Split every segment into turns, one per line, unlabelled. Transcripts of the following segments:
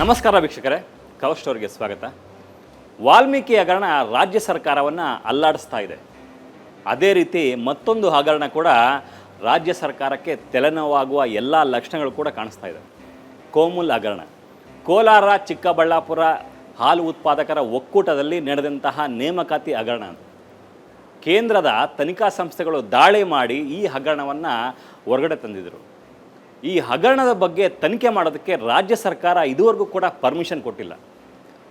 ನಮಸ್ಕಾರ ವೀಕ್ಷಕರೇ, ಕವರ್ ಸ್ಟೋರಿಗೆ ಸ್ವಾಗತ. ವಾಲ್ಮೀಕಿ ಹಗರಣ ರಾಜ್ಯ ಸರ್ಕಾರವನ್ನು ಅಲ್ಲಾಡಿಸ್ತಾ ಇದೆ. ಅದೇ ರೀತಿ ಮತ್ತೊಂದು ಹಗರಣ ಕೂಡ ರಾಜ್ಯ ಸರ್ಕಾರಕ್ಕೆ ತಲೆನೋವಾಗುವ ಎಲ್ಲ ಲಕ್ಷಣಗಳು ಕೂಡ ಕಾಣಿಸ್ತಾ ಇದೆ. ಕೋಮುಲ್ ಹಗರಣ. ಕೋಲಾರ ಚಿಕ್ಕಬಳ್ಳಾಪುರ ಹಾಲು ಉತ್ಪಾದಕರ ಒಕ್ಕೂಟದಲ್ಲಿ ನಡೆದಂತಹ ನೇಮಕಾತಿ ಹಗರಣ. ಕೇಂದ್ರದ ತನಿಖಾ ಸಂಸ್ಥೆಗಳು ದಾಳಿ ಮಾಡಿ ಈ ಹಗರಣವನ್ನು ಹೊರಗಡೆ ತಂದಿದ್ದರು. ಈ ಹಗರಣದ ಬಗ್ಗೆ ತನಿಖೆ ಮಾಡೋದಕ್ಕೆ ರಾಜ್ಯ ಸರ್ಕಾರ ಇದುವರೆಗೂ ಕೂಡ ಪರ್ಮಿಷನ್ ಕೊಟ್ಟಿಲ್ಲ.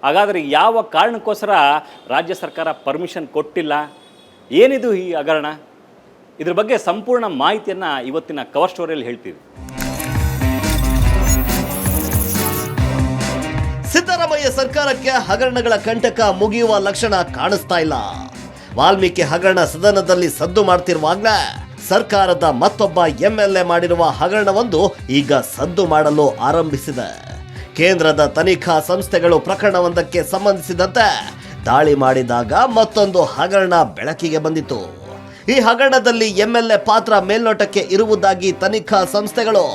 ಹಾಗಾದರೆ ಯಾವ ಕಾರಣಕ್ಕೋಸ್ಕರ ರಾಜ್ಯ ಸರ್ಕಾರ ಪರ್ಮಿಷನ್ ಕೊಟ್ಟಿಲ್ಲ? ಏನಿದು ಈ ಹಗರಣ? ಇದ್ರ ಬಗ್ಗೆ ಸಂಪೂರ್ಣ ಮಾಹಿತಿಯನ್ನು ಇವತ್ತಿನ ಕವರ್ ಸ್ಟೋರಿಯಲ್ಲಿ ಹೇಳ್ತೀವಿ.
ಸಿದ್ದರಾಮಯ್ಯ ಸರ್ಕಾರಕ್ಕೆ ಹಗರಣಗಳ ಕಂಟಕ ಮುಗಿಯುವ ಲಕ್ಷಣ ಕಾಣಿಸ್ತಾ ಇಲ್ಲ. ವಾಲ್ಮೀಕಿ ಹಗರಣ ಸದನದಲ್ಲಿ ಸದ್ದು ಮಾಡ್ತಿರುವಾಗಲೇ ಸರ್ಕಾರದ ಮತ್ತೊಬ್ಬ ಎಂಎಲ್ಎ ಮಾಡಿರುವ ಹಗರಣವೊಂದು ಈಗ ಸದ್ದು ಮಾಡಲು ಆರಂಭಿಸಿದೆ. ಕೇಂದ್ರದ ತನಿಖಾ ಸಂಸ್ಥೆಗಳು ಪ್ರಕರಣವೊಂದಕ್ಕೆ ಸಂಬಂಧಿಸಿದಂತೆ ದಾಳಿ ಮಾಡಿದಾಗ ಮತ್ತೊಂದು ಹಗರಣ ಬೆಳಕಿಗೆ ಬಂದಿತು. ಈ ಹಗರಣದಲ್ಲಿ ಎಂಎಲ್ಎ ಪಾತ್ರ ಮೇಲ್ನೋಟಕ್ಕೆ ಇರುವುದಾಗಿ ತನಿಖಾ ಸಂಸ್ಥೆಗಳು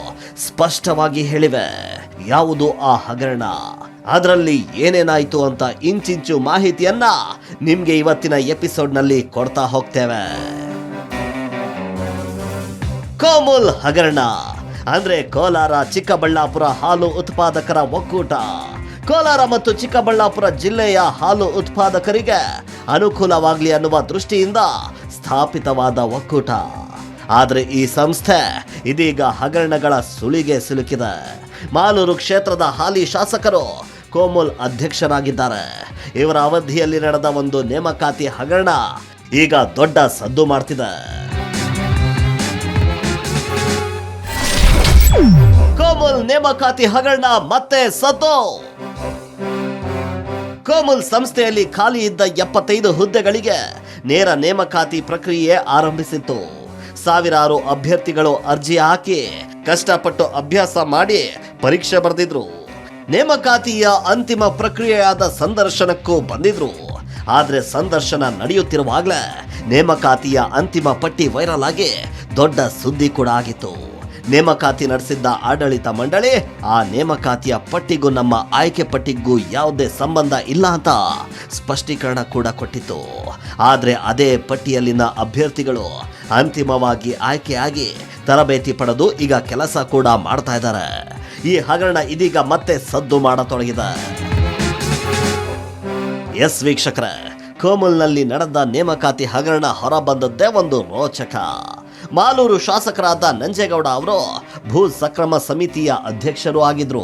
ಸ್ಪಷ್ಟವಾಗಿ ಹೇಳಿವೆ. ಯಾವುದು ಆ ಹಗರಣ, ಅದರಲ್ಲಿ ಏನೇನಾಯ್ತು ಅಂತ ಇಂಚಿಂಚು ಮಾಹಿತಿಯನ್ನ ನಿಮ್ಗೆ ಇವತ್ತಿನ ಎಪಿಸೋಡ್ನಲ್ಲಿ ಕೊಡ್ತಾ ಹೋಗ್ತೇವೆ. ಕೋಮುಲ್ ಹಗರಣ ಅಂದ್ರೆ ಕೋಲಾರ ಚಿಕ್ಕಬಳ್ಳಾಪುರ ಹಾಲು ಉತ್ಪಾದಕರ ಒಕ್ಕೂಟ. ಕೋಲಾರ ಮತ್ತು ಚಿಕ್ಕಬಳ್ಳಾಪುರ ಜಿಲ್ಲೆಯ ಹಾಲು ಉತ್ಪಾದಕರಿಗೆ ಅನುಕೂಲವಾಗಲಿ ಅನ್ನುವ ದೃಷ್ಟಿಯಿಂದ ಸ್ಥಾಪಿತವಾದ ಒಕ್ಕೂಟ. ಆದರೆ ಈ ಸಂಸ್ಥೆ ಇದೀಗ ಹಗರಣಗಳ ಸುಳಿಗೆ ಸಿಲುಕಿದೆ. ಮಾಲೂರು ಕ್ಷೇತ್ರದ ಹಾಲಿ ಶಾಸಕರು ಕೋಮುಲ್ ಅಧ್ಯಕ್ಷರಾಗಿದ್ದಾರೆ. ಇವರ ಅವಧಿಯಲ್ಲಿ ನಡೆದ ಒಂದು ನೇಮಕಾತಿ ಹಗರಣ ಈಗ ದೊಡ್ಡ ಸದ್ದು ಮಾಡ್ತಿದೆ. ಕೋಮುಲ್ ನೇಮಕಾತಿ ಹಗರಣ ಮತ್ತೆ ಸದ್ದು. ಕೋಮುಲ್ ಸಂಸ್ಥೆಯಲ್ಲಿ ಖಾಲಿ ಇದ್ದ 75 ಹುದ್ದೆಗಳಿಗೆ ನೇರ ನೇಮಕಾತಿ ಪ್ರಕ್ರಿಯೆ ಆರಂಭಿಸಿತ್ತು. ಸಾವಿರಾರು ಅಭ್ಯರ್ಥಿಗಳು ಅರ್ಜಿ ಹಾಕಿ ಕಷ್ಟಪಟ್ಟು ಅಭ್ಯಾಸ ಮಾಡಿ ಪರೀಕ್ಷೆ ಬರೆದಿದ್ರು. ನೇಮಕಾತಿಯ ಅಂತಿಮ ಪ್ರಕ್ರಿಯೆಯಾದ ಸಂದರ್ಶನಕ್ಕೂ ಬಂದಿದ್ರು. ಆದ್ರೆ ಸಂದರ್ಶನ ನಡೆಯುತ್ತಿರುವಾಗಲೇ ನೇಮಕಾತಿಯ ಅಂತಿಮ ಪಟ್ಟಿ ವೈರಲ್ ಆಗಿ ದೊಡ್ಡ ಸುದ್ದಿ ಕೂಡ ಆಗಿತ್ತು. ನೇಮಕಾತಿ ನಡೆಸಿದ್ದ ಆಡಳಿತ ಮಂಡಳಿ ಆ ನೇಮಕಾತಿಯ ಪಟ್ಟಿಗೂ ನಮ್ಮ ಆಯ್ಕೆ ಪಟ್ಟಿಗೂ ಯಾವುದೇ ಸಂಬಂಧ ಇಲ್ಲ ಅಂತ ಸ್ಪಷ್ಟೀಕರಣ ಕೂಡ ಕೊಟ್ಟಿತ್ತು. ಆದರೆ ಅದೇ ಪಟ್ಟಿಯಲ್ಲಿನ ಅಭ್ಯರ್ಥಿಗಳು ಅಂತಿಮವಾಗಿ ಆಯ್ಕೆಯಾಗಿ ತರಬೇತಿ ಪಡೆದು ಈಗ ಕೆಲಸ ಕೂಡ ಮಾಡ್ತಾ ಇದ್ದಾರೆ. ಈ ಹಗರಣ ಇದೀಗ ಮತ್ತೆ ಸದ್ದು ಮಾಡತೊಡಗಿದೆ. ಎಸ್ ವೀಕ್ಷಕರೇ, ಕೋಮುಲ್ನಲ್ಲಿ ನಡೆದ ನೇಮಕಾತಿ ಹಗರಣ ಹೊರಬಂದದ್ದೇ ಒಂದು ರೋಚಕ. ಮಾಲೂರು ಶಾಸಕರಾದ ನಂಜೇಗೌಡ ಅವರು ಭೂ ಸಕ್ರಮ ಸಮಿತಿಯ ಅಧ್ಯಕ್ಷರು ಆಗಿದ್ರು.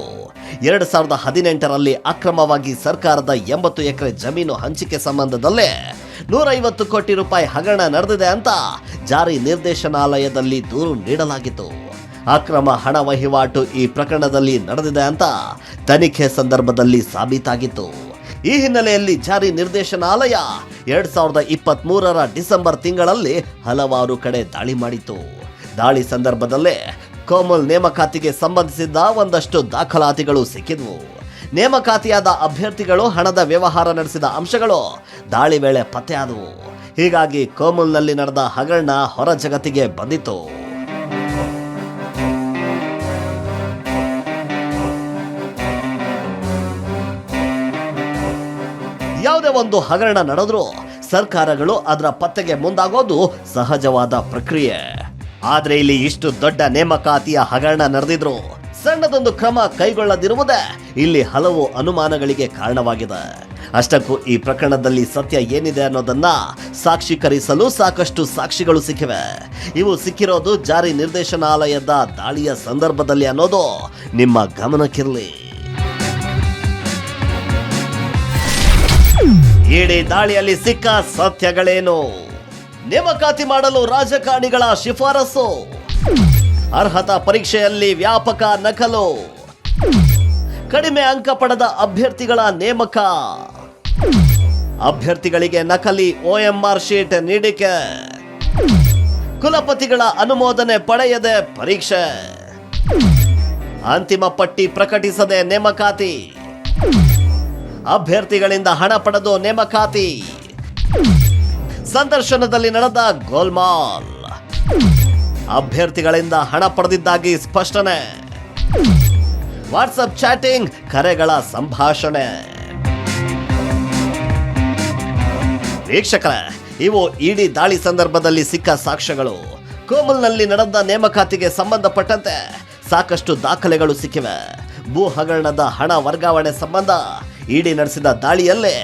2018ರಲ್ಲಿ ಅಕ್ರಮವಾಗಿ ಸರ್ಕಾರದ 80 ಎಕರೆ ಜಮೀನು ಹಂಚಿಕೆ ಸಂಬಂಧದಲ್ಲೇ 150 ಕೋಟಿ ರೂಪಾಯಿ ಹಗರಣ ನಡೆದಿದೆ ಅಂತ ಜಾರಿ ನಿರ್ದೇಶನಾಲಯದಲ್ಲಿ ದೂರು ನೀಡಲಾಗಿತ್ತು. ಅಕ್ರಮ ಹಣ ವಹಿವಾಟು ಈ ಪ್ರಕರಣದಲ್ಲಿ ನಡೆದಿದೆ ಅಂತ ತನಿಖೆ ಸಂದರ್ಭದಲ್ಲಿ ಸಾಬೀತಾಗಿತ್ತು. ಈ ಹಿನ್ನೆಲೆಯಲ್ಲಿ ಜಾರಿ ನಿರ್ದೇಶನಾಲಯ 2023ರ ಡಿಸೆಂಬರ್ ತಿಂಗಳಲ್ಲಿ ಹಲವಾರು ಕಡೆ ದಾಳಿ ಮಾಡಿತ್ತು. ದಾಳಿ ಸಂದರ್ಭದಲ್ಲೇ ಕೋಮುಲ್ ನೇಮಕಾತಿಗೆ ಸಂಬಂಧಿಸಿದ ಒಂದಷ್ಟು ದಾಖಲಾತಿಗಳು ಸಿಕ್ಕಿದ್ವು. ನೇಮಕಾತಿಯಾದ ಅಭ್ಯರ್ಥಿಗಳು ಹಣದ ವ್ಯವಹಾರ ನಡೆಸಿದ ಅಂಶಗಳು ದಾಳಿ ವೇಳೆ ಪತ್ತೆಯಾದವು. ಹೀಗಾಗಿ ಕೋಮುಲ್ನಲ್ಲಿ ನಡೆದ ಹಗರಣ ಹೊರ ಜಗತ್ತಿಗೆ ಬಂದಿತ್ತು. ಯಾವುದೇ ಒಂದು ಹಗರಣ ನಡೆದ್ರೂ ಸರ್ಕಾರಗಳು ಅದರ ಪತ್ತೆಗೆ ಮುಂದಾಗೋದು ಸಹಜವಾದ ಪ್ರಕ್ರಿಯೆ. ಆದ್ರೆ ಇಲ್ಲಿ ಇಷ್ಟು ದೊಡ್ಡ ನೇಮಕಾತಿಯ ಹಗರಣ ನಡೆದಿದ್ರು ಸಣ್ಣದೊಂದು ಕ್ರಮ ಕೈಗೊಳ್ಳದಿರುವುದೇ ಇಲ್ಲಿ ಹಲವು ಅನುಮಾನಗಳಿಗೆ ಕಾರಣವಾಗಿದೆ. ಅಷ್ಟಕ್ಕೂ ಈ ಪ್ರಕರಣದಲ್ಲಿ ಸತ್ಯ ಏನಿದೆ ಅನ್ನೋದನ್ನ ಸಾಕ್ಷೀಕರಿಸಲು ಸಾಕಷ್ಟು ಸಾಕ್ಷಿಗಳು ಸಿಕ್ಕಿವೆ. ಇವು ಸಿಕ್ಕಿರೋದು ಜಾರಿ ನಿರ್ದೇಶನಾಲಯದ ದಾಳಿಯ ಸಂದರ್ಭದಲ್ಲಿ ಅನ್ನೋದು ನಿಮ್ಮ ಗಮನಕ್ಕಿರಲಿ. ಇಡೀ ದಾಳಿಯಲ್ಲಿ ಸಿಕ್ಕ ಸತ್ಯಗಳೇನು? ನೇಮಕಾತಿ ಮಾಡಲು ರಾಜಕಾರಣಿಗಳ ಶಿಫಾರಸು, ಅರ್ಹತಾ ಪರೀಕ್ಷೆಯಲ್ಲಿ ವ್ಯಾಪಕ ನಕಲು, ಕಡಿಮೆ ಅಂಕ ಪಡೆದ ಅಭ್ಯರ್ಥಿಗಳ ನೇಮಕ, ಅಭ್ಯರ್ಥಿಗಳಿಗೆ ನಕಲಿ OMR ಶೀಟ್ ನೀಡಿಕೆ, ಕುಲಪತಿಗಳ ಅನುಮೋದನೆ ಪಡೆಯದೆ ಪರೀಕ್ಷೆ, ಅಂತಿಮ ಪಟ್ಟಿ ಪ್ರಕಟಿಸದೆ ನೇಮಕಾತಿ, ಅಭ್ಯರ್ಥಿಗಳಿಂದ ಹಣ ಪಡೆದು ನೇಮಕಾತಿ, ಸಂದರ್ಶನದಲ್ಲಿ ನಡೆದ ಗೋಲ್ಮಾಲ್, ಅಭ್ಯರ್ಥಿಗಳಿಂದ ಹಣ ಪಡೆದಿದ್ದಾಗಿ ಸ್ಪಷ್ಟನೆ, ವಾಟ್ಸಪ್ ಚಾಟಿಂಗ್, ಕರೆಗಳ ಸಂಭಾಷಣೆ. ವೀಕ್ಷಕರೇ, ಇವು ಇಡಿ ದಾಳಿ ಸಂದರ್ಭದಲ್ಲಿ ಸಿಕ್ಕ ಸಾಕ್ಷ್ಯಗಳು. ಕೋಮಲ್ನಲ್ಲಿ ನಡೆದ ನೇಮಕಾತಿಗೆ ಸಂಬಂಧಪಟ್ಟಂತೆ ಸಾಕಷ್ಟು ದಾಖಲೆಗಳು ಸಿಕ್ಕಿವೆ. ಭೂ ಹಗರಣದ ಹಣ ವರ್ಗಾವಣೆ ಸಂಬಂಧ ಇಡಿ ನಡೆಸಿದ ದಾಳಿಯಲ್ಲೇ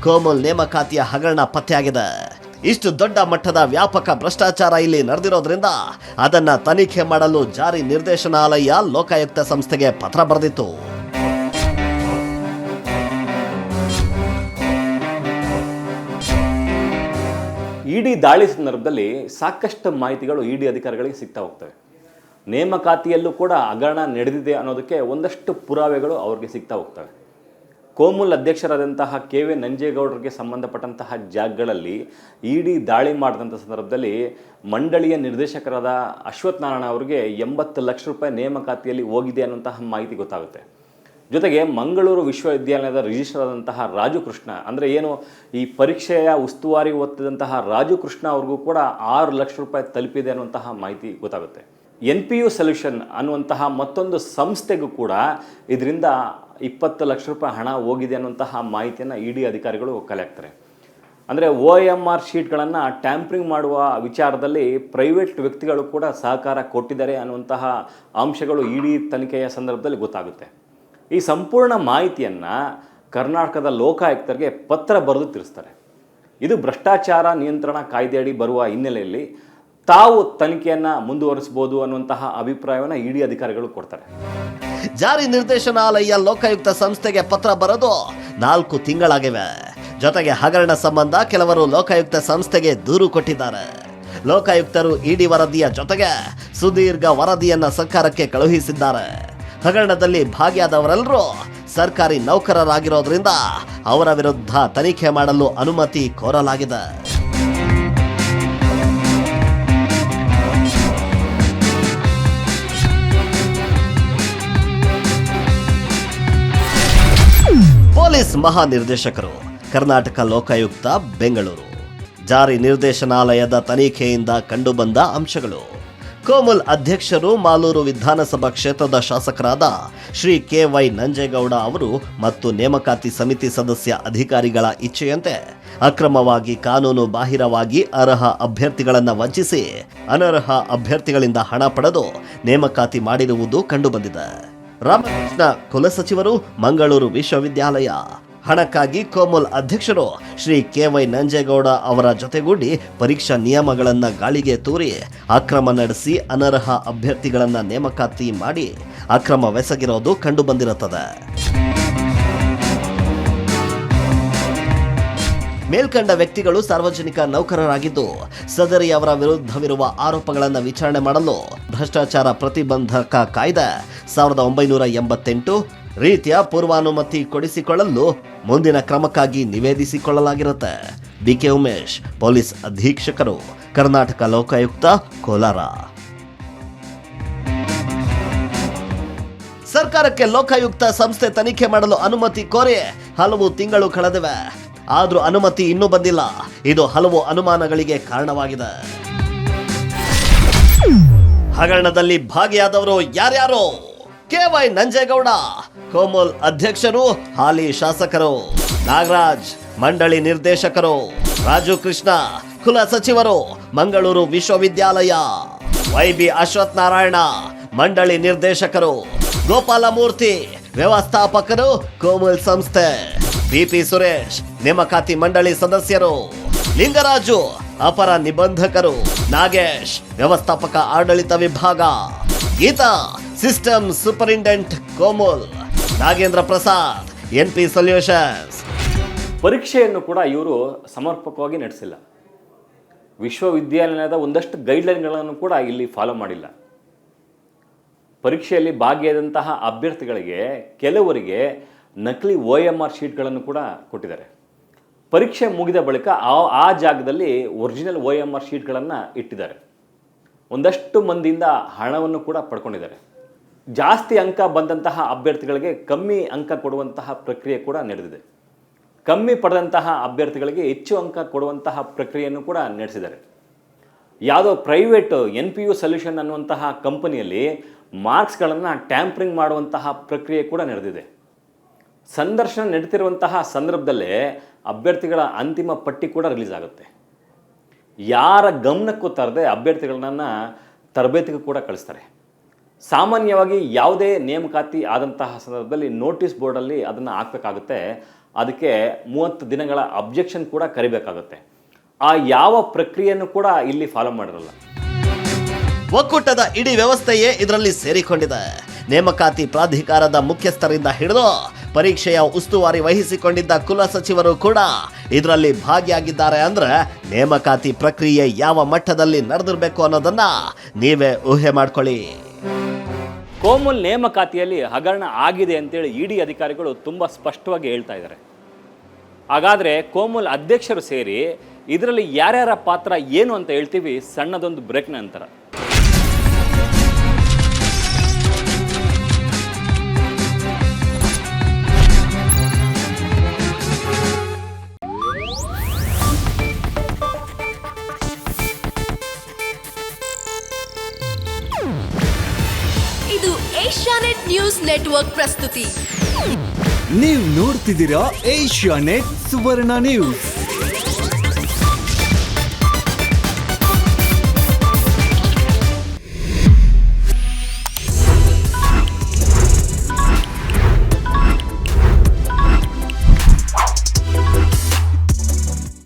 ಕೋಮಲ್ ನೇಮಕಾತಿಯ ಹಗರಣ ಪತ್ತೆಯಾಗಿದೆ. ಇಷ್ಟು ದೊಡ್ಡ ಮಟ್ಟದ ವ್ಯಾಪಕ ಭ್ರಷ್ಟಾಚಾರ ಇಲ್ಲಿ ನಡೆದಿರೋದ್ರಿಂದ ಅದನ್ನ ತನಿಖೆ ಮಾಡಲು ಜಾರಿ ನಿರ್ದೇಶನಾಲಯ ಲೋಕಾಯುಕ್ತ ಸಂಸ್ಥೆಗೆ ಪತ್ರ ಬರೆದಿತ್ತು.
ಇಡಿ ದಾಳಿ ಸಂದರ್ಭದಲ್ಲಿ ಸಾಕಷ್ಟು ಮಾಹಿತಿಗಳು ಇಡಿ ಅಧಿಕಾರಿಗಳಿಗೆ ಸಿಗ್ತಾ ಹೋಗ್ತವೆ. ನೇಮಕಾತಿಯಲ್ಲೂ ಕೂಡ ಹಗರಣ ನಡೆದಿದೆ ಅನ್ನೋದಕ್ಕೆ ಒಂದಷ್ಟು ಪುರಾವೆಗಳು ಅವ್ರಿಗೆ ಸಿಗ್ತಾ ಹೋಗ್ತವೆ. ಕೋಮುಲ್ ಅಧ್ಯಕ್ಷರಾದಂತಹ KV ನಂಜೇಗೌಡರಿಗೆ ಸಂಬಂಧಪಟ್ಟಂತಹ ಜಾಗಗಳಲ್ಲಿ ಇಡಿ ದಾಳಿ ಮಾಡಿದಂಥ ಸಂದರ್ಭದಲ್ಲಿ ಮಂಡಳಿಯ ನಿರ್ದೇಶಕರಾದ ಅಶ್ವಥ್ ನಾರಾಯಣ ಅವರಿಗೆ 80 ಲಕ್ಷ ರೂಪಾಯಿ ನೇಮಕಾತಿಯಲ್ಲಿ ಹೋಗಿದೆ ಅನ್ನುವಂತಹ ಮಾಹಿತಿ ಗೊತ್ತಾಗುತ್ತೆ. ಜೊತೆಗೆ ಮಂಗಳೂರು ವಿಶ್ವವಿದ್ಯಾಲಯದ ರಿಜಿಸ್ಟರ್ ಆದಂತಹ ರಾಜು ಕೃಷ್ಣ, ಅಂದರೆ ಏನು ಈ ಪರೀಕ್ಷೆಯ ಉಸ್ತುವಾರಿ ಹೊತ್ತಿದಂತಹ ರಾಜು ಕೃಷ್ಣ ಅವ್ರಿಗೂ ಕೂಡ 6 ಲಕ್ಷ ರೂಪಾಯಿ ತಲುಪಿದೆ ಅನ್ನುವಂತಹ ಮಾಹಿತಿ ಗೊತ್ತಾಗುತ್ತೆ. NPU ಸೊಲ್ಯೂಷನ್ ಅನ್ನುವಂತಹ ಮತ್ತೊಂದು ಸಂಸ್ಥೆಗೂ ಕೂಡ ಇದರಿಂದ 20 ಲಕ್ಷ ರೂಪಾಯಿ ಹಣ ಹೋಗಿದೆ ಅನ್ನುವಂತಹ ಮಾಹಿತಿಯನ್ನು ಇಡಿ ಅಧಿಕಾರಿಗಳು ಕಲೆ ಹಾಕ್ತಾರೆ. ಅಂದರೆ OMR ಶೀಟ್ಗಳನ್ನು ಟ್ಯಾಂಪ್ರಿಂಗ್ ಮಾಡುವ ವಿಚಾರದಲ್ಲಿ ಪ್ರೈವೇಟ್ ವ್ಯಕ್ತಿಗಳು ಕೂಡ ಸಹಕಾರ ಕೊಟ್ಟಿದ್ದಾರೆ ಅನ್ನುವಂತಹ ಅಂಶಗಳು ಇಡಿ ತನಿಖೆಯ ಸಂದರ್ಭದಲ್ಲಿ ಗೊತ್ತಾಗುತ್ತೆ. ಈ ಸಂಪೂರ್ಣ ಮಾಹಿತಿಯನ್ನು ಕರ್ನಾಟಕದ ಲೋಕಾಯುಕ್ತರಿಗೆ ಪತ್ರ ಬರೆದು ತಿಳಿಸ್ತಾರೆ. ಇದು ಭ್ರಷ್ಟಾಚಾರ ನಿಯಂತ್ರಣ ಕಾಯ್ದೆಯಡಿ ಬರುವ ಹಿನ್ನೆಲೆಯಲ್ಲಿ ತಾವು ತನಿಖೆಯನ್ನು ಮುಂದುವರಿಸಬಹುದು ಅನ್ನುವಂತಹ ಅಭಿಪ್ರಾಯವನ್ನು ಇಡಿ ಅಧಿಕಾರಿಗಳು ಕೊಡ್ತಾರೆ.
ಜಾರಿ ನಿರ್ದೇಶನಾಲಯ ಲೋಕಾಯುಕ್ತ ಸಂಸ್ಥೆಗೆ ಪತ್ರ ಬರೆದು 4 ತಿಂಗಳಾಗಿವೆ. ಜೊತೆಗೆ ಹಗರಣ ಸಂಬಂಧ ಕೆಲವರು ಲೋಕಾಯುಕ್ತ ಸಂಸ್ಥೆಗೆ ದೂರು ಕೊಟ್ಟಿದ್ದಾರೆ. ಲೋಕಾಯುಕ್ತರು ಇಡಿ ವರದಿಯ ಜೊತೆಗೆ ಸುದೀರ್ಘ ವರದಿಯನ್ನ ಸರ್ಕಾರಕ್ಕೆ ಕಳುಹಿಸಿದ್ದಾರೆ. ಹಗರಣದಲ್ಲಿ ಭಾಗಿಯಾದವರೆಲ್ಲರೂ ಸರ್ಕಾರಿ ನೌಕರರಾಗಿರೋದ್ರಿಂದ ಅವರ ವಿರುದ್ಧ ತನಿಖೆ ಮಾಡಲು ಅನುಮತಿ ಕೋರಲಾಗಿದೆ. ಪೊಲೀಸ್ ಮಹಾನಿರ್ದೇಶಕರು, ಕರ್ನಾಟಕ ಲೋಕಾಯುಕ್ತ, ಬೆಂಗಳೂರು. ಜಾರಿ ನಿರ್ದೇಶನಾಲಯದ ತನಿಖೆಯಿಂದ ಕಂಡುಬಂದ ಅಂಶಗಳು. ಕೋಮಲ್ ಅಧ್ಯಕ್ಷರು ಮಾಲೂರು ವಿಧಾನಸಭಾ ಕ್ಷೇತ್ರದ ಶಾಸಕರಾದ ಶ್ರೀ KY ನಂಜೇಗೌಡ ಅವರು ಮತ್ತು ನೇಮಕಾತಿ ಸಮಿತಿ ಸದಸ್ಯ ಅಧಿಕಾರಿಗಳ ಇಚ್ಛೆಯಂತೆ ಅಕ್ರಮವಾಗಿ ಕಾನೂನು ಬಾಹಿರವಾಗಿ ಅರ್ಹ ಅಭ್ಯರ್ಥಿಗಳನ್ನು ವಂಚಿಸಿ ಅನರ್ಹ ಅಭ್ಯರ್ಥಿಗಳಿಂದ ಹಣ ಪಡೆದು ನೇಮಕಾತಿ ಮಾಡಿರುವುದು ಕಂಡುಬಂದಿದೆ. ರಾಮಕೃಷ್ಣ ಕುಲಸಚಿವರು, ಮಂಗಳೂರು ವಿಶ್ವವಿದ್ಯಾಲಯ. ಹಣಕ್ಕಾಗಿ ಕೋಮಲ್ ಅಧ್ಯಕ್ಷರು ಶ್ರೀ KY ನಂಜೇಗೌಡ ಅವರ ಜೊತೆಗೂಡಿ ಪರೀಕ್ಷಾ ನಿಯಮಗಳನ್ನು ಗಾಳಿಗೆ ತೂರಿ ಅಕ್ರಮ ನಡೆಸಿ ಅನರ್ಹ ಅಭ್ಯರ್ಥಿಗಳನ್ನು ನೇಮಕಾತಿ ಮಾಡಿ ಅಕ್ರಮವೆಸಗಿರೋದು ಕಂಡುಬಂದಿರುತ್ತದೆ. ಮೇಲ್ಕಂಡ ವ್ಯಕ್ತಿಗಳು ಸಾರ್ವಜನಿಕ ನೌಕರರಾಗಿದ್ದು ಸದರಿಯವರ ವಿರುದ್ಧವಿರುವ ಆರೋಪಗಳನ್ನು ವಿಚಾರಣೆ ಮಾಡಲು ಭ್ರಷ್ಟಾಚಾರ ಪ್ರತಿಬಂಧಕ ಕಾಯ್ದೆ 1988 ರೀತಿಯ ಪೂರ್ವಾನುಮತಿ ಕೊಡಿಸಿಕೊಳ್ಳಲು ಮುಂದಿನ ಕ್ರಮಕ್ಕಾಗಿ ನಿವೇದಿಸಿಕೊಳ್ಳಲಾಗಿರುತ್ತೆ. BK ಉಮೇಶ್, ಪೊಲೀಸ್ ಅಧೀಕ್ಷಕರು, ಕರ್ನಾಟಕ ಲೋಕಾಯುಕ್ತ, ಕೋಲಾರ. ಸರ್ಕಾರಕ್ಕೆ ಲೋಕಾಯುಕ್ತ ಸಂಸ್ಥೆ ತನಿಖೆ ಮಾಡಲು ಅನುಮತಿ ಕೋರಿ ಹಲವು ತಿಂಗಳು ಕಳೆದಿವೆ. ಆದ್ರೂ ಅನುಮತಿ ಇನ್ನೂ ಬಂದಿಲ್ಲ. ಇದು ಹಲವು ಅನುಮಾನಗಳಿಗೆ ಕಾರಣವಾಗಿದೆ. ಹಗರಣದಲ್ಲಿ ಭಾಗಿಯಾದವರು ಯಾರ್ಯಾರು? KY ನಂಜೇಗೌಡ, ಕೋಮಲ್ ಅಧ್ಯಕ್ಷರು, ಹಾಲಿ ಶಾಸಕರು. ನಾಗರಾಜ್, ಮಂಡಳಿ ನಿರ್ದೇಶಕರು. ರಾಜು ಕೃಷ್ಣ, ಕುಲ ಸಚಿವರು, ಮಂಗಳೂರು ವಿಶ್ವವಿದ್ಯಾಲಯ. YB ಅಶ್ವಥ್ ನಾರಾಯಣ, ಮಂಡಳಿ ನಿರ್ದೇಶಕರು. ಗೋಪಾಲಮೂರ್ತಿ, ವ್ಯವಸ್ಥಾಪಕರು, ಕೋಮಲ್ ಸಂಸ್ಥೆ. BP ಸುರೇಶ್, ನೇಮಕಾತಿ ಮಂಡಳಿ ಸದಸ್ಯರು. ಲಿಂಗರಾಜು, ಅಪರ ನಿಬಂಧಕರು. ನಾಗೇಶ್, ವ್ಯವಸ್ಥಾಪಕ ಆಡಳಿತ ವಿಭಾಗ. Geetha, system superintendent Komal. Nagendra Prasad, NP solutions.
ಪರೀಕ್ಷೆಯನ್ನು ಕೂಡ ಇವರು ಸಮರ್ಪಕವಾಗಿ ನಡೆಸಿಲ್ಲ. ವಿಶ್ವವಿದ್ಯಾಲಯದ ಒಂದಷ್ಟು ಗೈಡ್ಲೈನ್ಗಳನ್ನು ಕೂಡ ಇಲ್ಲಿ ಫಾಲೋ ಮಾಡಿಲ್ಲ. ಪರೀಕ್ಷೆಯಲ್ಲಿ ಭಾಗಿಯಾದಂತಹ ಅಭ್ಯರ್ಥಿಗಳಿಗೆ ಕೆಲವರಿಗೆ ನಕಲಿ OMR ಶೀಟ್ಗಳನ್ನು ಕೂಡ ಕೊಟ್ಟಿದ್ದಾರೆ. ಪರೀಕ್ಷೆ ಮುಗಿದ ಬಳಿಕ ಆ ಜಾಗದಲ್ಲಿ ಒರಿಜಿನಲ್ OMR ಶೀಟ್ಗಳನ್ನು ಇಟ್ಟಿದ್ದಾರೆ. ಒಂದಷ್ಟು ಮಂದಿಯಿಂದ ಹಣವನ್ನು ಕೂಡ ಪಡ್ಕೊಂಡಿದ್ದಾರೆ. ಜಾಸ್ತಿ ಅಂಕ ಬಂದಂತಹ ಅಭ್ಯರ್ಥಿಗಳಿಗೆ ಕಮ್ಮಿ ಅಂಕ ಕೊಡುವಂತಹ ಪ್ರಕ್ರಿಯೆ ಕೂಡ ನಡೆದಿದೆ. ಕಮ್ಮಿ ಪಡೆದಂತಹ ಅಭ್ಯರ್ಥಿಗಳಿಗೆ ಹೆಚ್ಚು ಅಂಕ ಕೊಡುವಂತಹ ಪ್ರಕ್ರಿಯೆಯನ್ನು ಕೂಡ ನಡೆಸಿದ್ದಾರೆ. ಯಾವುದೋ ಪ್ರೈವೇಟ್ NPU ಸೊಲ್ಯೂಷನ್ ಅನ್ನುವಂತಹ ಕಂಪನಿಯಲ್ಲಿ ಮಾರ್ಕ್ಸ್ಗಳನ್ನು ಟ್ಯಾಂಪರಿಂಗ್ ಮಾಡುವಂತಹ ಪ್ರಕ್ರಿಯೆ ಕೂಡ ನಡೆದಿದೆ. ಸಂದರ್ಶನ ನಡೀತಿರುವಂತಹ ಸಂದರ್ಭದಲ್ಲೇ ಅಭ್ಯರ್ಥಿಗಳ ಅಂತಿಮ ಪಟ್ಟಿ ಕೂಡ ರಿಲೀಸ್ ಆಗುತ್ತೆ. ಯಾರ ಗಮನಕ್ಕೂ ತರದೆ ಅಭ್ಯರ್ಥಿಗಳನ್ನ ತರಬೇತಿಗೂ ಕೂಡ ಕಳಿಸ್ತಾರೆ. ಸಾಮಾನ್ಯವಾಗಿ ಯಾವುದೇ ನೇಮಕಾತಿ ಆದಂತಹ ಸಂದರ್ಭದಲ್ಲಿ ನೋಟಿಸ್ ಬೋರ್ಡಲ್ಲಿ ಅದನ್ನು ಹಾಕಬೇಕಾಗುತ್ತೆ. ಅದಕ್ಕೆ 30 ದಿನಗಳ ಅಬ್ಜೆಕ್ಷನ್ ಕೂಡ ಕರಿಬೇಕಾಗುತ್ತೆ. ಆ ಯಾವ ಪ್ರಕ್ರಿಯೆಯನ್ನು ಕೂಡ ಇಲ್ಲಿ ಫಾಲೋ ಮಾಡಿರಲ್ಲ.
ಒಕ್ಕೂಟದ ಇಡೀ ವ್ಯವಸ್ಥೆಯೇ ಇದರಲ್ಲಿ ಸೇರಿಕೊಂಡಿದೆ. ನೇಮಕಾತಿ ಪ್ರಾಧಿಕಾರದ ಮುಖ್ಯಸ್ಥರಿಂದ ಹಿಡಿದು ಪರೀಕ್ಷೆಯ ಉಸ್ತುವಾರಿ ವಹಿಸಿಕೊಂಡಿದ್ದ ಕುಲ ಸಚಿವರು ಕೂಡ ಇದರಲ್ಲಿ ಭಾಗಿಯಾಗಿದ್ದಾರೆ. ಅಂದ್ರೆ ನೇಮಕಾತಿ ಪ್ರಕ್ರಿಯೆ ಯಾವ ಮಟ್ಟದಲ್ಲಿ ನಡೆದಿರಬೇಕು ಅನ್ನೋದನ್ನ ನೀವೇ ಊಹೆ ಮಾಡ್ಕೊಳ್ಳಿ.
ಕೋಮುಲ್ ನೇಮಕಾತಿಯಲ್ಲಿ ಹಗರಣ ಆಗಿದೆ ಅಂತೇಳಿ ಇಡಿ ಅಧಿಕಾರಿಗಳು ತುಂಬ ಸ್ಪಷ್ಟವಾಗಿ ಹೇಳ್ತಾ ಇದ್ದಾರೆ. ಹಾಗಾದರೆ ಕೋಮುಲ್ ಅಧ್ಯಕ್ಷರು ಸೇರಿ ಇದರಲ್ಲಿ ಯಾರ್ಯಾರ ಪಾತ್ರ ಏನು ಅಂತ ಹೇಳ್ತೀವಿ ಸಣ್ಣದೊಂದು ಬ್ರೇಕ್ ನಂತರ.
ಇದು ಏಷ್ಯಾನೆಟ್ ನ್ಯೂಸ್ ನೆಟ್ವರ್ಕ್ ಪ್ರಸ್ತುತಿ.
ನೀವು ನೋಡ್ತಿದ್ದೀರಾ ಏಷ್ಯಾನೆಟ್ ಸುವರ್ಣ ನ್ಯೂಸ್.